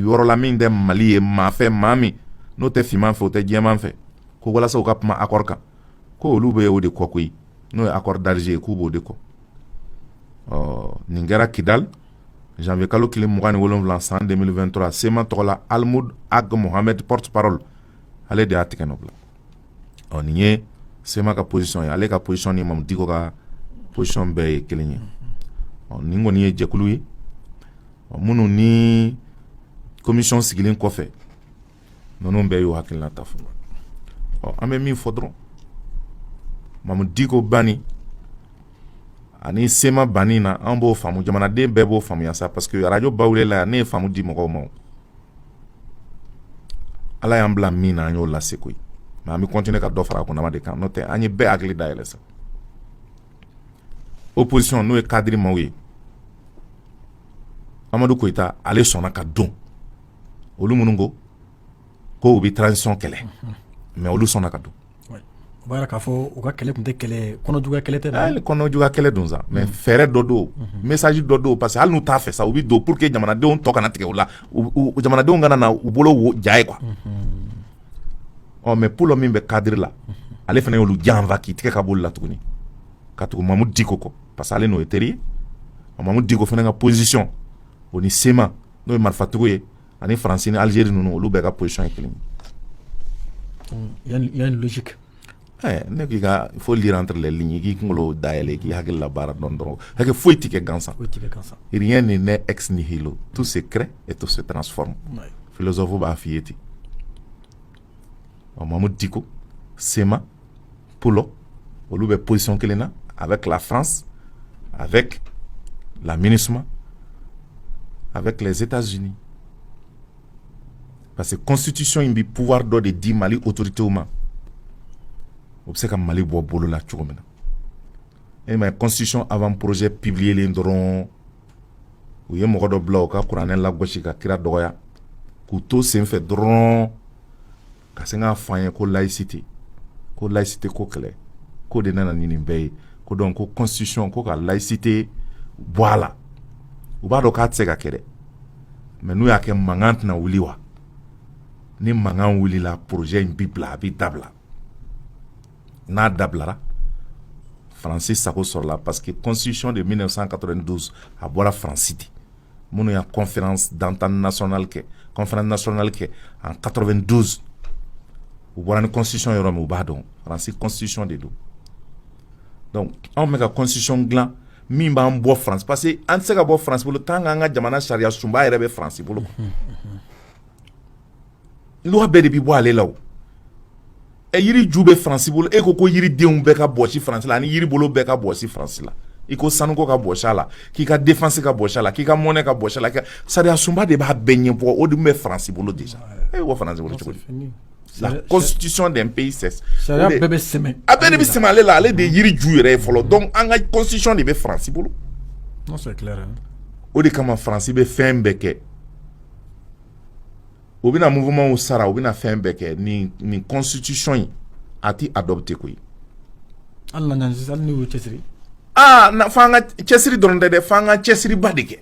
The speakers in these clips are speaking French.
yɔrɔ la min tɛ Mali ye maa fɛ maa min n'o tɛ finman fɛ o tɛ jɛman fɛ ko walasa u ka kuma accord kan ko olu bɛ o de kɔ koyi n'o ye accord d'Alger k'u b'o de kɔ nin kɛra Kidal janvier kalo 27 san 2023 SEMA tɔgɔ la Almoud Ag Mohamed porte-parole ale de y'a tigɛ nɔ bila nin ye SEMA ka position ye ale ka position ni Mamu Diko ka position bɛɛ ye kelen ye nin kɔni ye jɛkulu ye minnu ni commission sigilen kɔfɛ ninnu bɛɛ y'u hakilina ta fɔ an bɛ min fɔ dɔrɔn Mamu Diko banni ani SEMA banni na an b'o faamu jamanaden bɛɛ b'o faamuya sa parce que radio bawulela yan ne ye faamu di mɔgɔw ma Ala y'an bila min na an y'o lase koyi mais an bɛ continuer ka dɔ fara a kunnama de kan n'o tɛ an ye bɛɛ hakili dayɛlɛ sa opposition n'o ye cadre maaw ye Amadou Koita ale sɔnna ka don olu minnu ko u bɛ transition kɛlɛ mais olu sɔnna ka don o b'a k'a fɔ u ka kɛlɛ tun tɛ kɛlɛ kɔnɔjuguya kɛlɛ tɛ hali kɔnɔjuguya kɛlɛ don sa mais fɛɛrɛ dɔ don message dɔ don parce que hali n'u t'a fɛ sa u bɛ don pour que jamanadenw tɔ kana tigɛ u la jamanadenw kana na u bolo ja ye quoi mais pour min bɛ cadre la ale fana y'olu janfa k'i tigɛ ka bolo la tuguni ka tugu Mamu Diko kɔ parce que ale n'o ye teri ye Mamu Diko fana ka position o ni SEMA n'o ye marifatigiw ye ani Faransi ni Algérie ninnu olu bɛɛ ka position ye kelen il y a une logique. Ne k'i ka il faut lire entre les lignes k'i kunkolo dayɛlɛ k'i hakili la baara dɔn dɔrɔn hakɛ foyi tɛ kɛ gansan rien n'est ex nihilo tout se crée et tout se transforme philosophe b'a f'i ye ten Mamu Diko SEMA Polo olu bɛ position kelen na avec la France avec la MINUSMA avec les États-Unis parce que constitution in bi pouvoir dɔ de di Mali autorité ma o bɛ se ka Mali bɔ bolo la cogo min na mais constitution avant projet publié len dɔrɔn u ye mɔgɔ dɔ bila u ka kuranɛ lagosi ka kira dɔgɔya k'u to senfɛ dɔrɔn ka se k'a fɔ an ye ko laïcité ko kɛlɛ ko de nana ni nin bɛɛ ye ko donc ko constitution ko ka laïcité bɔ a la u b'a dɔn k'a tɛ se ka kɛ dɛ mais n'u y'a kɛ mankan tɛna wuli wa ni mankan wulila projet in bi bila a bi dabila n'a dabilara Faransi sago sɔrɔla parce que constitution de 1992 a bɔra Faransi de minnu y'a conférence d'entente nationale kɛ en 92 u bɔra ni constitution yɔrɔ min u b'a dɔn Faransi constitution de don donc anw bɛ ka constitution dilan min b'an bɔ France parce que an tɛ se ka bɔ France bolo tant qu'an ka jamana sariya sunba yɛrɛ bɛ Faransi bolo loi bɛɛ de bi bɔ ale la o yiri ju bɛ Faransi bolo e ko yiridenw bɛɛ ka bɔsi Faransi la ani yiri bolo bɛɛ ka bɔsi Faransi la i ko sanuko ka bɔsi a la k'i ka défense ka bɔsi a la k'i ka monnaie ka bɔsi a la sariya sunba de b'a bɛɛ ɲɛbɔ o dun bɛ Faransi bolo déjà e ko Faransi bolo cogo di la constitution d'un pays c'est sariya bɛɛ bɛ sɛmɛ a bɛɛ de bɛ sɛmɛ ale la ale de ye yiri ju yɛrɛ ye fɔlɔ donc an ka constitution de bɛ Faransi bolo non c'est clair o de kama Faransi bɛ fɛn bɛɛ kɛ u bɛna mouvement sara u bɛna fɛn bɛɛ kɛ nin constitution in a ti adopté koyi hali ni y'o cɛsiri f'an ka cɛsiri dɔrɔn tɛ dɛ f'an ka cɛsiriba de kɛ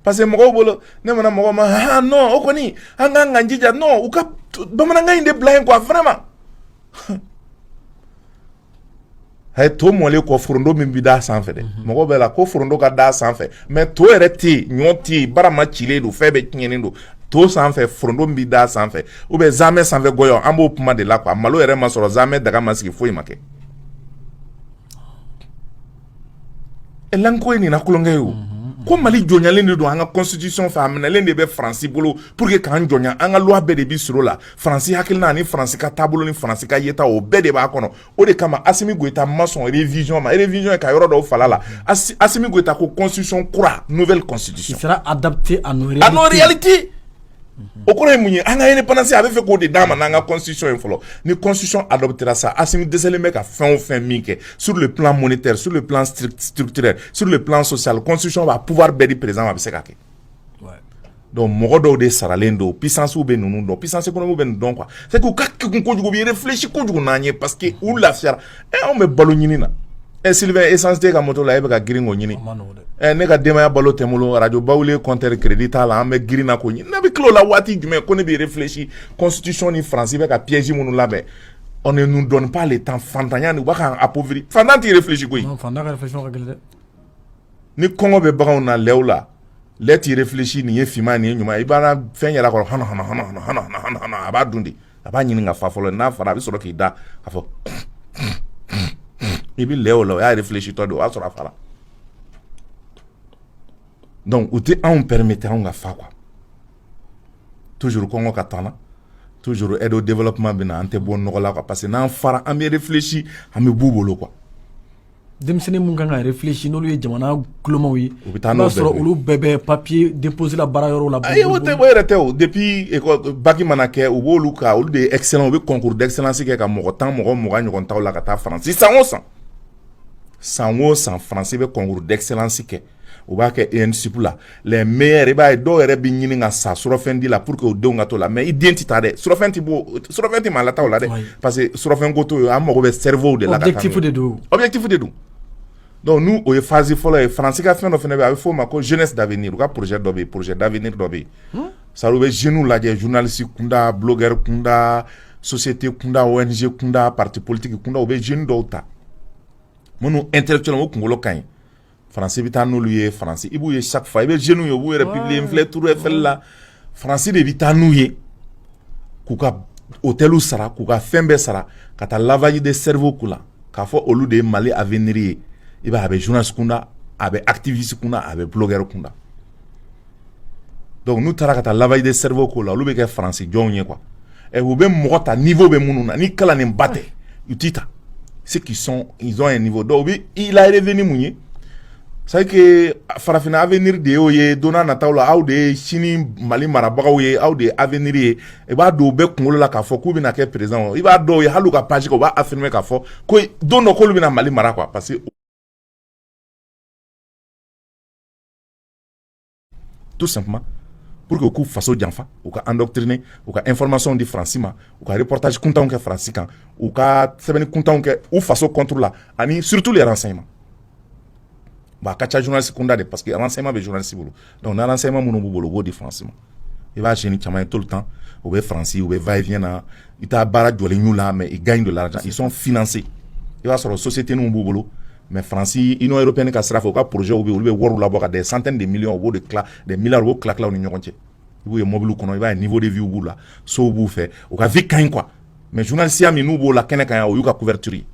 parce que mɔgɔw bolo ne mana mɔgɔ ma non o kɔni an k'an k'an jija non u ka bamanankan in de bila yen quoi vraiment to mɔlen kɔ forondo min bi d'a sanfɛ dɛ mɔgɔ bɛ la ko forondo ka d'a sanfɛ mais to yɛrɛ tɛ yen ɲɔ tɛ yen barama cilen don fɛn bɛɛ tiɲɛnen don to sanfɛ forondo min bi d'a sanfɛ ou bien zamɛ sanfɛ gɔyɔ an b'o kuma de la quoi malo yɛrɛ ma sɔrɔ zamɛ daga ma sigi foyi ma kɛ lanko ye nin na kulonkɛ ye o ko Mali jɔnyalen de don an ka constitution fɛ a minɛlen de bɛ Faransi bolo pour que k'an jɔnya an ka loi bɛɛ de bi sur la Faransi hakilina ani Faransi ka taabolo ni Faransi ka yeta o bɛɛ de b'a kɔnɔ o de kama Assimi Goïta ma sɔn révision ye ka yɔrɔ dɔw fala la Assimi Goïta ko constitution kura nouvelle constitution qui sera adaptée à nos réalités o kɔrɔ ye mun ye an ka indépendance a bɛ fɛ k'o de d'a ma n'an ka constitution ye fɔlɔ ni constitution adoptera sa Assimi dɛsɛlen bɛ ka fɛn o fɛn min kɛ sur le plan monétaire sur le plan structurel sur le plan social constitution b'a pouvoir bɛɛ di président a bɛ se ka kɛ donc mɔgɔ dɔw de saralen don puissance bɛ ninnu dɔn puissance économique bɛ nin dɔn quoi c'est que u ka kekun kojugu u bɛ réfléchir kojugu n'an ye parce que u lafiyara anw bɛ balo ɲini na Sylvain essence tɛ ka moto la e bɛ ka girin k'o ɲini ne ka denbaya balo tɛ n bolo radio bawule compteur crédit t'a la an bɛ girin na k'o ɲini ne bɛ tila o la waati jumɛn ko ne bɛ réfléchir constitution ni France bɛ ka piège minnu labɛn on ne nous donne pas le temps fantanya ni u b'a k'an appauvrir fantan t'i réfléchir koyi fantan ka réflexion ka gɛlɛn dɛ ni kɔngɔ bɛ baganw na lɛw la lɛ t'i réfléchir nin ye finman nin ye ɲuman i b'a fɛn yɛrɛ kɔrɔ hana a b'a dun de a b'a ɲini ka fa fɔlɔ n'a fara a bɛ sɔrɔ k'i da ka fɔ i bɛ lɛ o la o y'a réfléchir tɔ de o y'a sɔrɔ a fara donc u tɛ anw permettre anw ka fa quoi toujours kɔngɔ ka t'an na toujours aide au développement bɛ na an tɛ bɔ nɔgɔ la quoi parce que n'an fara an bɛ réfléchir an bɛ b'u bolo quoi denmisɛnnin mun kan ka réfléchir n'olu ye jamana kulomaw ye u bɛ taa n'o bɛɛ sɔrɔ olu bɛɛ bɛ papier déposer la baara yɔrɔ la ayi o yɛrɛ tɛ o depuis bac mana kɛ u b'olu ka olu de ye excellent u bɛ concours d'excellence kɛ ka mɔgɔ 10 mɔgɔ 20 ɲɔgɔn taw la ka taa France san o san France bɛ concours d'excellence kɛ u b'a kɛ ENSUP la les meilleurs i b'a ye dɔw yɛrɛ bɛ ɲini ka sa surɔfɛn di la pour que o denw ka to la mais i den tɛ taa dɛ surɔfɛn tɛ maa lataw la dɛ parce que surɔfɛn ko to an mago bɛ cerveau de la ka taa objectif de don donc nous o ye phase fɔlɔ ye France ka fɛn dɔ fana bɛ yen a bɛ fɔ o ma ko jeunesse d'avenir u ka projet dɔ bɛ yen projet d'avenir dɔ bɛ yen ça u bɛ jeunes lajɛ journaliste kunda blogueur kunda société kunda ONG kunda parti politique kunda u bɛ jeunes dɔw ta minnu intellectuellement o kunkolo ka ɲi France bɛ taa n'olu ye France i b'u ye chaque fois i bɛ jeunes ye u b'u yɛrɛ publier n filɛ Tour Eiffel la France de bɛ taa n'u ye k'u ka hôtel sara k'u ka fɛn bɛɛ sara ka taa lavage de cerveau k'u la k'a fɔ olu de ye Mali avenir ye i b'a a bɛ journaliste kunda a bɛ activiste kunda a bɛ blogueur kunda donc n'u taara ka taa lavage de cerveau k'u la olu bɛ kɛ France jɔnw ye quoi u bɛ mɔgɔ ta niveau bɛ minnu na ni kalaninba tɛ u t'i ta ceux qui sont ils ont un niveau donc il a revenu mun ye c'est que farafina avenir de y'o ye don n'a nataw la aw de ye sini Mali marabagaw ye aw de ye avenir ye i b'a dɔn u bɛ kunkolo la k'a fɔ k'u bɛna kɛ président i b'a dɔn ye hali u ka page kan u b'a affirmer k'a fɔ ko don dɔ k'olu bɛna Mali mara quoi parce que tout simplement pour que k'u faso janfa u ka endoctriner u ka information di France ma u ka reportage kuntanw kɛ France kan u ka sɛbɛnni kuntanw kɛ u faso contre la ani surtout les renseignements bon a ka ca journaliste kunda de parce que renseignement bɛ journaliste bolo donc na renseignement minnu b'u bolo u b'o di France ma i b'a jeune caman ye tout le temps u bɛ France u bɛ va-et-vient na i t'a baara jɔlen y'u la mais ils gagnent de l'argent ils sont financés i b'a sɔrɔ société ninnu b'u bolo mais France Union européenne ka sira fɛ u ka projet u bɛ olu bɛ wariw labɔ ka des centaines de millions u b'o de tila des milliards u b'o tila u ni ɲɔgɔn cɛ i b'u ye mobile kɔnɔ i b'a ye niveau de vie b'u la sow b'u fɛ u ka vie ka ɲi quoi mais journaliste min n'u b'o la kɛnɛ kan yan o y'u ka couverture ye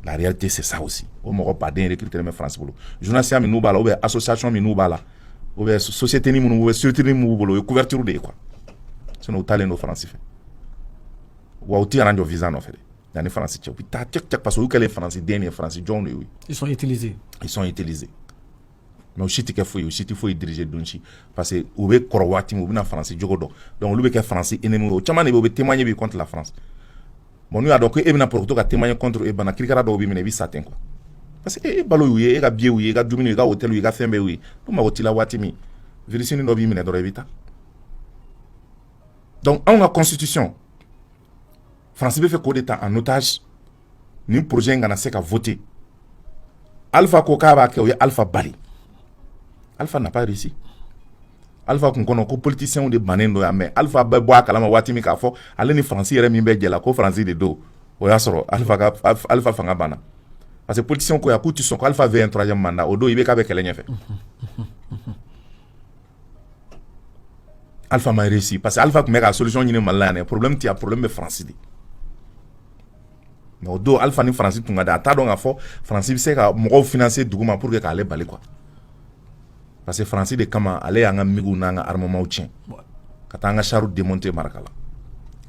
la réalité c'est ça aussi o mɔgɔ baden recruter bɛ France bolo journaliste min n'u b'a la ou bien association min n'u b'a la ou bien société ni minnu ou bien structure minnu b'u bolo o ye couverture de ye quoi sinon u taalen don France fɛ wa u ti kana jɔ visa nɔfɛ dɛ yanni France cɛ u bɛ taa cɛk parce que olu kɛlen France den ye France jɔnw de ye ils sont utilisés mais u si tɛ kɛ foyi u si tɛ foyi diriger don si parce que u bɛ kɔrɔ waati min u bɛna France jogo dɔn donc olu bɛ kɛ France ennemi o caman de bɛ u bɛ témoigner bi contre la France bon n'u y'a dɔn ko e bɛna to ka témoigner contre e bana kirikara dɔw b'i minɛ i bɛ sa ten quoi parce que e balo y'u ye e ka billet y'u ye i ka dumuni i ka hôtel i ka fɛn bɛɛ y'u ye n'u mago t'i la waati min virus dɔ b'i minɛ dɔrɔn i bɛ taa donc anw ka constitution France bɛ fɛ k'o de ta en otage nin projet in kana se ka voter Alpha ko k'a b'a kɛ o ye Alpha bali Alpha n'a pas réussi Alpha kun kɔnɔ ko politiciens de bannen don yan mais Alpha bɛ bɔ a kalama waati min k'a fɔ ale ni France yɛrɛ min bɛ jɛ la ko France de don o y'a sɔrɔ Alpha fanga banna parce que politiciens ko yan k'u ti sɔn ko Alpha veut un troisième mandat o don i bɛ k'a bɛ kɛlɛ ɲɛfɛ Alpha m'a réussi parce que Alpha tun bɛ ka solution ɲini Mali la yan dɛ problème ti a problème bɛ France de mais o don Alpha ni France tun ka di a t'a dɔn k'a fɔ France bɛ se ka mɔgɔw financer dugu ma pour que k'ale bali quoi parce que France de kama ale y'an ka migu n'an ka armement tiɲɛ ka taa an ka chars démonter Maraka la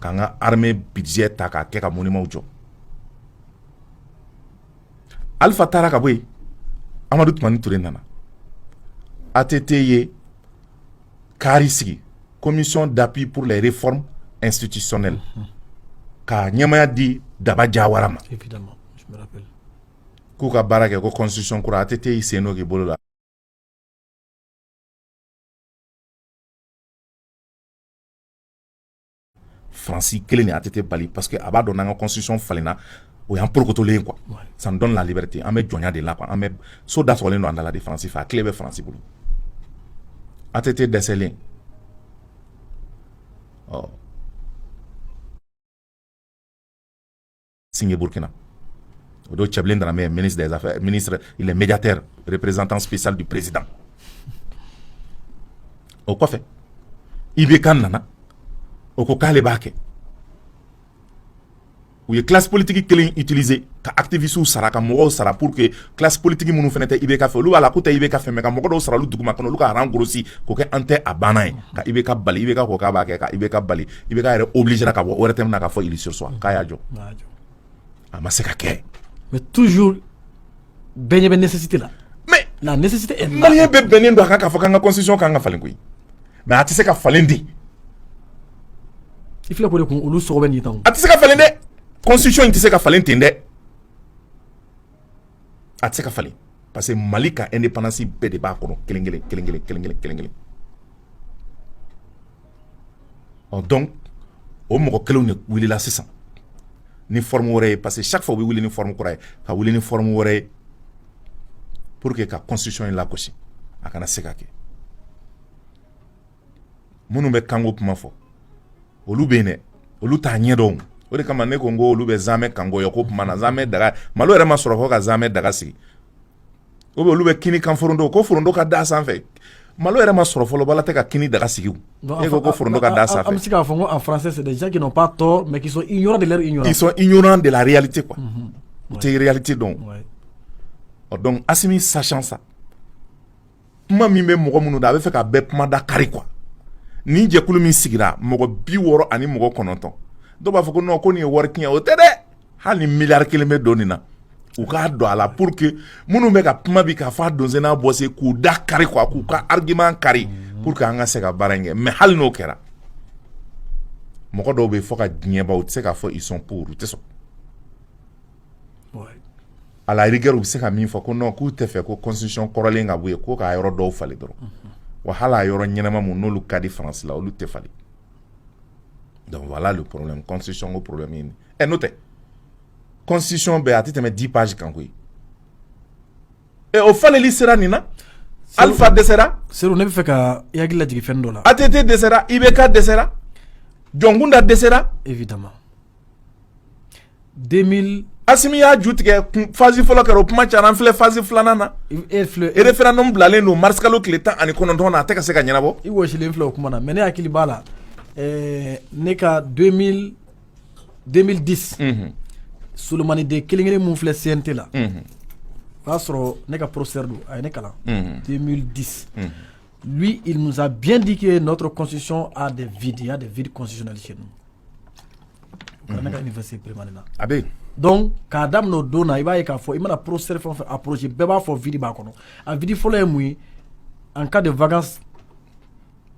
k'an ka armée budget ta k'a kɛ ka monument jɔ Alpha taara ka bɔ yen Amadu Tumani Ture nana ATT ye kari sigi commission d'appui pour les réformes institutionnelles ka ɲɛmaya di Daba Jawara ma évidemment je me rappelle k'u ka baara kɛ ko constitution kura ATT y'i sen dɔ k'i bolo la France kelen ni ATT bali parce que a b'a dɔn n'an ka constitution falenna o y'an porokotolen quoi Ouais. ça nous donne la liberté an bɛ jɔnya de la quoi an bɛ so dasɔgɔlen don an da la de faransi fɛ a tile bɛ faransi bolo ATT dɛsɛlen signé Burkina o don cɛbilen dana mɛ ministre des affaires ministre il est médiateur représentant spécial du président o kɔfɛ IBK nana o ko k'ale b'a kɛ u ye classe politique kelen utiliser ka activistes sara ka mɔgɔw sara pour que classe politique minnu fɛnɛ tɛ IBK fɛ olu b'a la k'u tɛ IBK fɛ mais ka mɔgɔ dɔw sara olu duguma kɔnɔ olu ka rang grossi k'o kɛ an tɛ a banna ye ka IBK bali IBK ko k'a b'a kɛ ka IBK bali IBK yɛrɛ obligera ka bɔ ORTM na k'a fɔ il sursoit k'a y'a jɔ a ma se ka kɛ mais toujours bɛɛ ɲɛ bɛ nécessité la mais la nécessité est là malien bɛɛ bɛnnen don a kan k'a fɔ k'an ka constitution kan ka falen koyi mais a tɛ se ka falen de i filɛ k'o de kun olu sɔgɔ bɛ nin tan a tɛ se ka falen dɛ constitution in tɛ se ka falen ten dɛ a tɛ se ka falen parce que Mali ka indépendance bɛɛ de b'a kɔnɔ kelen kelen kelen kelen kelen kelen kelen kelen donc o mɔgɔ kelenw de wulila sisan ni forme wɛrɛ ye parce que chaque fois u bɛ wuli ni forme kura ye ka wuli ni forme wɛrɛ ye pour que ka constitution in lagosi a kana se ka kɛ minnu bɛ kanko kuma fɔ olu bɛ yen dɛ olu t'a ɲɛdɔn o de kama ne ko n ko olu bɛ zamɛ kangoya ko kuma na zamɛ daga malo yɛrɛ ma sɔrɔ fɔ ka zamɛ daga sigi ou bien olu bɛ kini kan forondo ko forondo ka da sanfɛ malo yɛrɛ ma sɔrɔ fɔlɔ bala tɛ ka kini daga sigi e ko forondo ka da sanfɛ an bɛ se k'a fɔ ko en français c'est des gens qui n'ont pas tort mais qui sont ignorants de leur ignorance ils sont ignorants de la réalité quoi u tɛ réalité dɔn donc Assimi sachant ça kuma min bɛ mɔgɔ minnu da a bɛ fɛ ka bɛɛ kuma da kari quoi ni jɛkulu min sigira mɔgɔ 60 ani mɔgɔ 9 dɔw b'a fɔ ko non ko nin ye wari tiɲɛ o tɛ dɛ hali ni miliyari 1 bɛ don nin na u k'a dɔn a la pour que minnu bɛ ka kuma bi k'a fɔ a donsen n'a bɔ se k'u da kari quoi k'u ka argument kari pour que an ka se ka baara in kɛ mais hali n'o kɛra mɔgɔ dɔw bɛ fɔ ka diɲɛ ban u tɛ se k'a fɔ ils sont pour u tɛ sɔn à la rigueur u bɛ se ka min fɔ ko non k'u tɛ fɛ ko constitution kɔrɔlen ka bɔ yen ko k'a yɔrɔ dɔw falen dɔrɔn wa hali a yɔrɔ ɲɛnama mun n'olu ka di faransi la olu tɛ falen donc voilà le problème constitution ko problème ye nin n'o tɛ constitution bɛɛ a tɛ tɛmɛ 10 pages kan koyi o faleli sera nin na Alpha dɛsɛra Seydou ne bɛ fɛ ka i hakili lajigin fɛn dɔ la ATT dɛsɛra IBK dɛsɛra Jɔnkunda dɛsɛra évidemment 2000 Assimi y'a ju tigɛ phase fɔlɔ kɛra o kuma cayara an filɛ phase filanan na référendum bilalen don mars kalo tile 19 na a tɛ ka se ka ɲɛnabɔ i wɔsilen filɛ o kuma na mais ne hakili b'a la ne ka 2010 Solomani den kelen-kelen mun filɛ CNT la o y'a sɔrɔ ne ka professeur don a ye ne kalan 2010 lui il nous a bien dit que notre constitution a des vides, il y a des vides constitutionnels chez nous ne ka université primaire na a bɛ donc k'a daminɛ o don na i b'a ye k'a fɔ i mana professeur fɛn o fɛn approché bɛɛ b'a fɔ vide b'a kɔnɔ a vide fɔlɔ ye mun ye en cas de vacances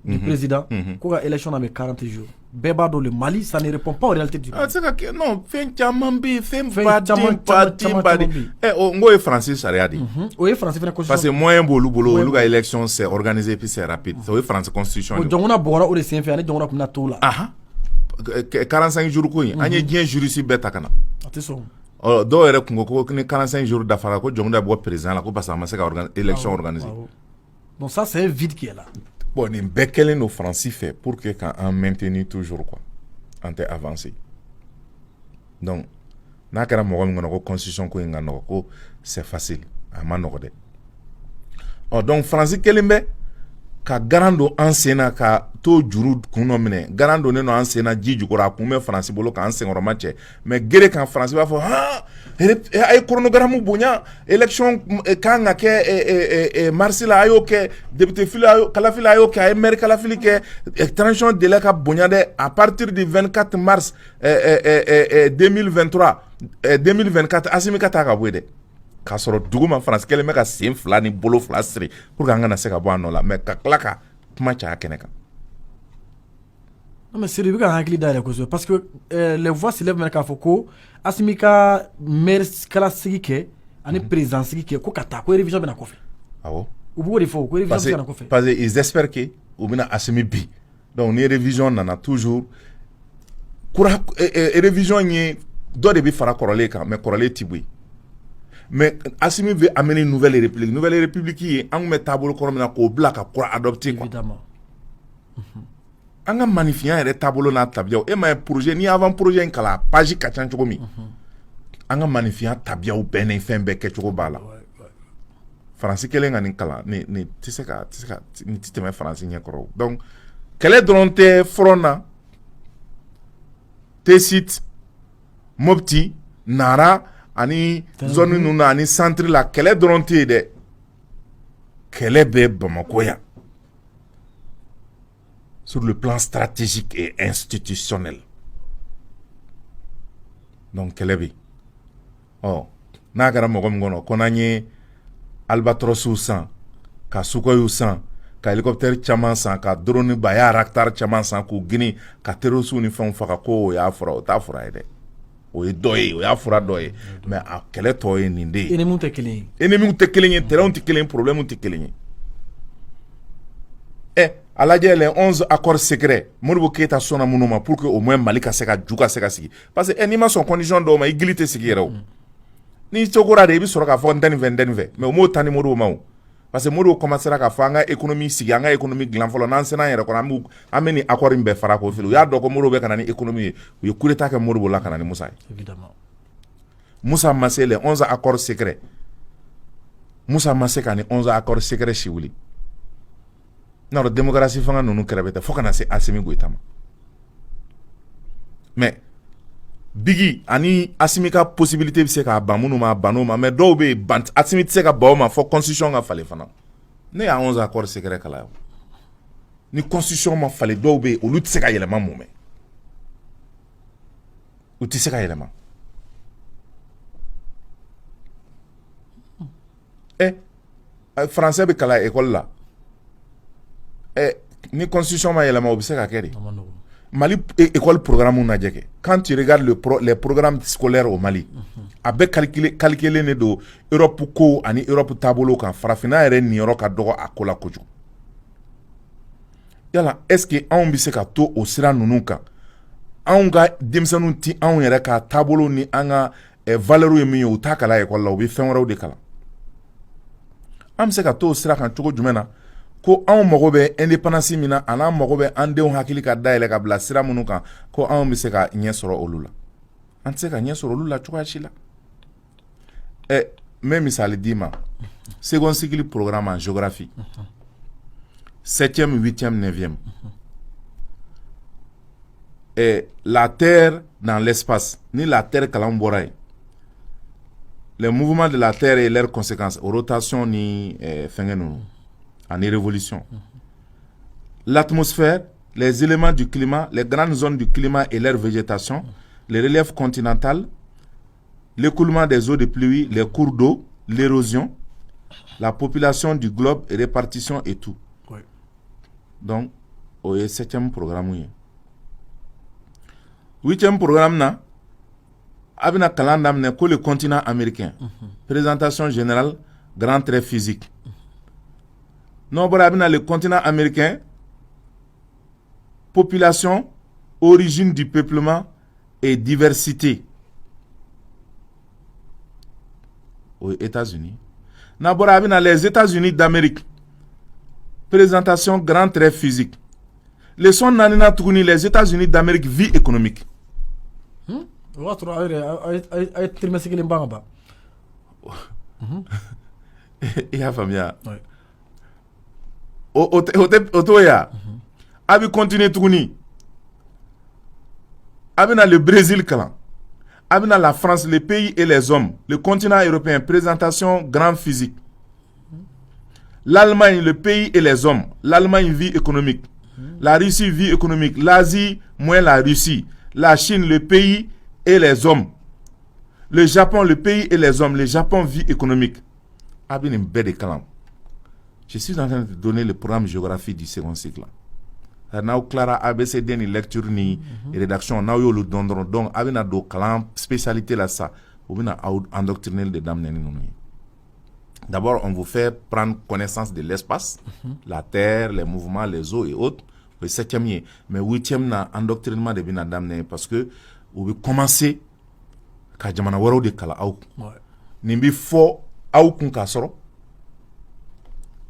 du président ko ka élection na bɛ 40 jours bɛɛ b'a dɔn le Mali ça ne répond pas aux réalités du pays. Se ka kɛ non fɛn caman bɛ yen fɛn baden o n ko ye faransi sariya de ye o ye faransi fɛnɛ constitution parce que moyen b'olu bolo olu ka élection c'est organisé puis c'est rapide o ye faransi constitution de ye. Jɔnkuna bɔgɔra o de senfɛ ani Jɔnkuna tun bɛna t'o la. 45 jours ko in an ye diɲɛ jurisi bɛɛ ta ka na a tɛ sɔn dɔw yɛrɛ kun ko ni 45 jours dafara ko Jɔnkuna bɛ bɔ président la ko parce que a ma se ka élection organiser donc ça c'est un vide qui est là. Bon nin bɛɛ kɛlen don faransi fɛ pour que k'an maintenir toujours quoi an tɛ avancer donc n'a kɛra mɔgɔ min kɔnɔ ko constitution ko in ka nɔgɔ ko c'est facile a ma nɔgɔ dɛ donc faransi kɛlen bɛ ka garan don an sen na ka to juru kun dɔ minɛ garan donnen don an sen na ji jukɔrɔ a kun bɛ faransi bolo k'an senkɔrɔma cɛ mais gere kan faransi b'a fɔ a ye chronogramme bonya élection kan ka kɛ mars la a y'o kɛ député Kalafili a y'o kɛ a ye maire Kalafili kɛ transition délai ka bonya dɛ à partir du 24 mars 2023 2024 Assimi ka taa ka bɔ yen dɛ k'a sɔrɔ duguma faransi kɛlen bɛ ka sen 2 ni bolo 2 siri pour que an kana se ka bɔ a nɔ la mais ka tila ka kuma caya kɛnɛ kan. non mais Seydou i bɛ ka hakili dayɛlɛ kosɛbɛ parce que les voix s'élèvent maintenant k'a fɔ ko Assimi ka maire kala sigi kɛ ani président sigi kɛ ko ka taa ko révision bɛna kɔfɛ. awɔ u b'o de fɔ ko révision bɛna kɔfɛ. parce que ils espèrent que u bɛna Assimi bi donc ni révision nana toujours kura révision ye dɔ de bɛ fara kɔrɔlen kan mais kɔrɔlen tɛ bɔ yen mais Assimi veut amener une nouvelle république ye an kun bɛ taabolo kɔrɔ min na k'o bila ka kura adopter quoi an ka manifinya yɛrɛ taabolo n'a tabiyaw e ma ye projet ni avant projet in kalan page ka ca cogo min an ka manifinya tabiyaw bɛɛ ni fɛn bɛɛ kɛcogo b'a la faransi kelen ka nin kalan ni tɛ se ka ni tɛ tɛmɛ faransi ɲɛkɔrɔ donc kɛlɛ dɔrɔn tɛ front na Tessit Mopti Nara ani zone ninnu na ani centre la kɛlɛ dɔrɔn tɛ yen dɛ kɛlɛ bɛ Bamako yan sur le plan stratégique et institutionnel donc kɛlɛ bɛ ɔ n'a kɛra mɔgɔ min kɔnɔ ko n'an ye albatrosiw san ka sukoyiw san ka hélicoptère caman san ka drone Bayraktar caman san k'u gini ka terrorisiw ni fɛnw faga ko o y'a fura o t'a fura ye dɛ o ye dɔ ye o y'a fura dɔ ye mais a kɛlɛ tɔ ye nin de ye ennemis tɛ kelen ye ennemis tɛ kelen ye terrainw tɛ kelen ye problèmes tɛ kelen ye a lajɛ les 11 accords secrets Modibo Keyita sɔnna minnu ma pour que au moins Mali ka se ka ju ka se ka sigi parce que n'i ma sɔn condition dɔw ma i gili tɛ sigi yɛrɛ o n'i cogora de i bɛ sɔrɔ k'a fɔ n tɛ nin fɛ mais o m'o ta ni Modibo ma o parce que Modibo commencera k'a fɔ an ka économie sigi an ka économie dilan fɔlɔ n'an sera an yɛrɛ kɔnɔ an bɛ nin accord in bɛɛ fara k'o fili u y'a dɔn ko Modibo bɛ ka na ni économie ye u ye coup d'état kɛ Modibo la ka na ni Musa ye évidemment Musa ma se les 11 accords secrets Musa ma se ka ni 11 accords secrets si wuli n'a dɔn démocratie fanga ninnu kɛrɛfɛ tɛ fo ka na se Assimi Goïta ma mais Bigi ani Assimi ka possibilité bɛ se k'a ban minnu ma ban o ma mais dɔw bɛ yen Assimi tɛ se ka ban o ma fɔ constitution ka falen fana ne y'a 11 accords secrets kalan ni constitution ma falen dɔw bɛ yen olu tɛ se ka yɛlɛma mun mɛn u tɛ se ka yɛlɛma français bɛ kalan école la ni constitution ma yɛlɛma o bɛ se ka kɛ de Mali école programme lajɛ kɛ quand tu regardes les programmes scolaires au Mali a bɛ calculer ne don Europe ko ani Europe taabolo kan farafinna yɛrɛ niyɔrɔ ka dɔgɔ a ko la kojugu yala est-ce que anw bɛ se ka to o sira ninnu kan anw ka denmisɛnninw ti anw yɛrɛ ka taabolo ni an ka valeur ye min ye u t'a kalan école la u bɛ fɛn wɛrɛw de kalan an bɛ se ka to o sira kan cogo jumɛn na ko anw mago bɛ indépendance min na an'an mago bɛ an denw hakili ka dayɛlɛ ka bila sira minnu kan ko anw bɛ se ka ɲɛ sɔrɔ olu la an tɛ se ka ɲɛ sɔrɔ olu la cogoya si la n bɛ misali d'i ma second cycle programme en géographie 7e 8e 9e la terre dans l'espace ni la terre kalan bɔra yen les mouvements de la terre et leurs conséquences rotation ni fɛngɛ ninnu en révolution. L'atmosphère, les éléments du climat, les grandes zones du climat et leur végétation, les reliefs continentaux, l'écoulement des eaux de pluie, les cours d'eau, l'érosion, la population du globe, répartition et tout. Oui. Donc, au 7e programme. 8e programme, na, abina kalandamne ko le continent américain. Présentation générale, grand trait physique. Non, le continent américain, population, origine du peuplement et diversité. Aux États-Unis. Les États-Unis d'Amérique, présentation grand trait physique. Leçon nanina tourni les États-Unis d'Amérique, vie économique. Il y a famille. Otoya, abi continuer tourner. Abina le Brésil kalan. Abina la France, les pays et les hommes. Le continent européen, présentation grand physique. L'Allemagne, le pays et les hommes. L'Allemagne, vie économique. La Russie, vie économique. L'Asie, moins la Russie. La Chine, le pays et les hommes. Le Japon, le pays et les hommes. Le Japon, vie économique. Abina mbede kalan. Je suis en train de donner le programme géographie du second cycle. Now Clara ABCD ni lecture ni rédaction now yo le dondron donc abina do kalan spécialité là ça ou bina endoctriner de dame neni nonu. D'abord on vous fait prendre connaissance de l'espace, la terre, les mouvements, les eaux et autres. Le 7e mais 8e na endoctrinement de bina dame parce que vous commencer ka jamana wɛrɛw de kala aw kun Ouais. nin bi fɔ aw kun k'a sɔrɔ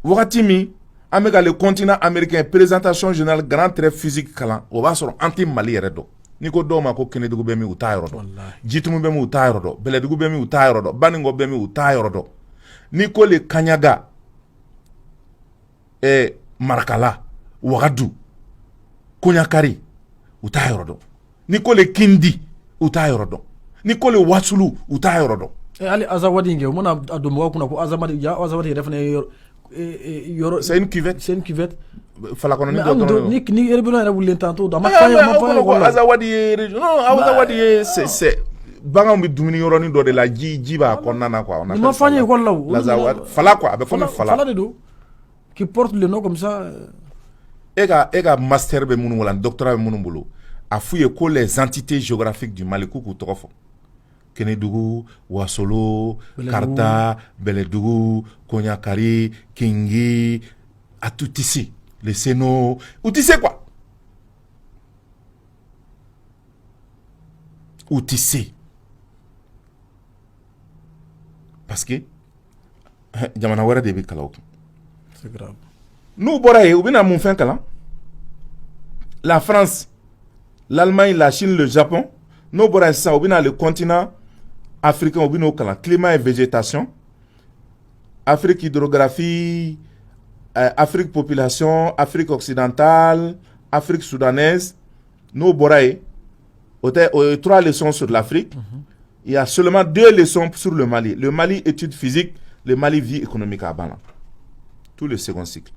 wagati min an bɛ ka le continent américain présentation générale grand trait physique kalan o b'a sɔrɔ an tɛ Mali yɛrɛ dɔn n'i ko dɔw ma ko Kɛnɛdugu bɛ min u t'a yɔrɔ dɔn Wallahi. Jitumu bɛ min u t'a yɔrɔ dɔn Bɛlɛdugu bɛ min u t'a yɔrɔ dɔn Baningo bɛ min u t'a yɔrɔ dɔn n'i ko le Kaɲaga Marakala Wagadu Koɲakari u t'a yɔrɔ dɔn n'i ko le Kindi u t'a yɔrɔ dɔn n'i ko le Wasulu u t'a yɔrɔ dɔn hali Azawadi in kɛ u mana a don mɔgɔw kunna ko Azawadi yɛrɛ fana ye yɔrɔ c'est une cuvette c'est une cuvette falakɔnɔni mais dɔ an dɔrɔn don don ni réunion yɛrɛ wulilen tantôt a ma Ah, fɔ an ye mais a ma fɔ an ye aw ko wala. Azawadi ye région non Azawadi ye c'est baganw bɛ dumuni yɔrɔnin dɔ de la ji b'a kɔnɔna na quoi on Ni ma fɔ an ye école la o. Azawadi fala quoi a bɛ komi Fala fala de don qui porte le nom comme ça. e ka master bɛ minnu wala doctorat bɛ minnu bolo a f'u ye ko les entités géographiques du Mali k'u tɔgɔ fɔ Kɛnɛdugu Wasolo Karta Bɛlɛdugu Koɲakari Kingi a tout ici les Seno ou tu sais quoi ou tu sais parce que jamana wɛrɛ de bɛ kalan o kun C'est grave. n'u bɔra yen u bɛna mun fɛn kalan la France l'Allemagne la Chine le Japon n'u bɔra yen sisan u bɛna le continent africain u bɛn'o kalan climat et végétation Afrique hydrographie Afrique population Afrique occidentale Afrique soudanaise n'u bɔra yen o ye 3 leçons sur l'Afrique. Il y a seulement 2 leçons sur le Mali. Le Mali études physiques, le Mali vie économique à Bala. Tout le second cycle.